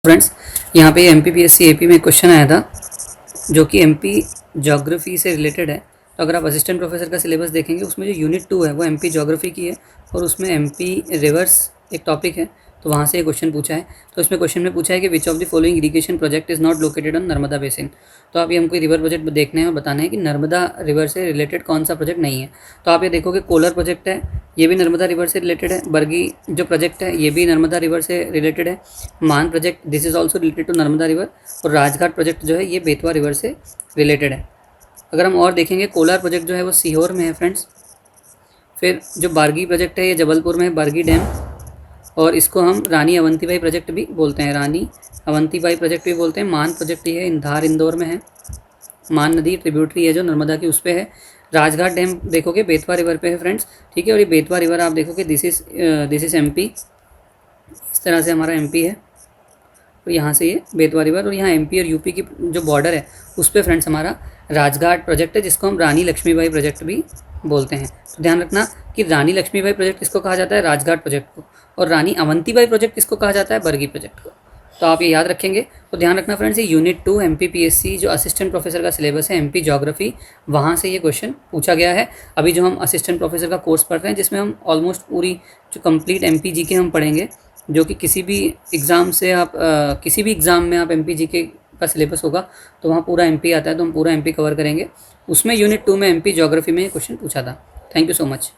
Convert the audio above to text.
Friends, यहाँ पे MPPSC AP में क्वेश्चन आया था जो कि एमपी ज्योग्राफी से रिलेटेड है। तो अगर आप असिस्टेंट प्रोफेसर का सिलेबस देखेंगे उसमें जो यूनिट 2 है वो एमपी ज्योग्राफी की है और उसमें एमपी रिवर्स एक टॉपिक है, तो वहाँ से ये क्वेश्चन पूछा है। तो इसमें क्वेश्चन में पूछा है कि which of the following irrigation project is not located on Narmada basin. तो आप ये हमको रिवर प्रोजेक्ट देखना है और बताना है कि नर्मदा रिवर से रिलेटेड कौन सा प्रोजेक्ट नहीं है। तो आप ये देखोगे कोलर प्रोजेक्ट है, ये भी नर्मदा रिवर से रिलेटेड है। बरगी जो प्रोजेक्ट है ये भी नर्मदा रिवर से रिलेटेड है। मान project this is also related to Narmada river. और राजघाट प्रोजेक्ट जो है ये बेतवा रिवर से रिलेटेड है। अगर हम और देखेंगे कोलार प्रोजेक्ट जो है वो सीहोर में है फ्रेंड्स। फिर जो बारगी प्रोजेक्ट है ये जबलपुर में है, बारगी डैम। और इसको हम रानी अवंतीबाई प्रोजेक्ट भी बोलते हैं, रानी अवंतीबाई प्रोजेक्ट भी बोलते हैं। मान प्रोजेक्ट ये है इंदौर में है, मान नदी ट्रिब्यूटरी है जो नर्मदा की उस पर है। राजघाट डैम देखोगे बेतवा रिवर पे है फ्रेंड्स, ठीक है। और ये बेतवा रिवर आप देखोगे दिस इज़ एमपी, इस तरह से हमारा एमपी है। तो यहाँ से ये बेतवा रिवर और यहाँ एमपी और यूपी की जो बॉर्डर है उस पर फ्रेंड्स हमारा राजघाट प्रोजेक्ट है जिसको हम रानी लक्ष्मीबाई प्रोजेक्ट भी बोलते हैं। तो ध्यान रखना कि रानी लक्ष्मीबाई प्रोजेक्ट किसको कहा जाता है, राजघाट प्रोजेक्ट को, और रानी अवंतीबाई प्रोजेक्ट किसको कहा जाता है, बरगी प्रोजेक्ट को। तो आप ये याद रखेंगे। तो ध्यान रखना फ्रेंड्स, ये यूनिट 2 एमपीपीएससी जो असिस्टेंट प्रोफेसर का सिलेबस है एमपी ज्योग्राफी, वहाँ से ये क्वेश्चन पूछा गया है। अभी जो हम असिस्टेंट प्रोफेसर का कोर्स पढ़ रहे हैं जिसमें हम ऑलमोस्ट पूरी जो कंप्लीट एमपी जीके हम पढ़ेंगे, जो कि किसी भी एग्ज़ाम से आप किसी भी एग्ज़ाम में आप एमपी जीके का सिलेबस होगा तो वहाँ पूरा एमपी आता है, तो हम पूरा एमपी कवर करेंगे। उसमें यूनिट 2 में एमपी ज्योग्राफी में क्वेश्चन पूछा था। Thank you so much.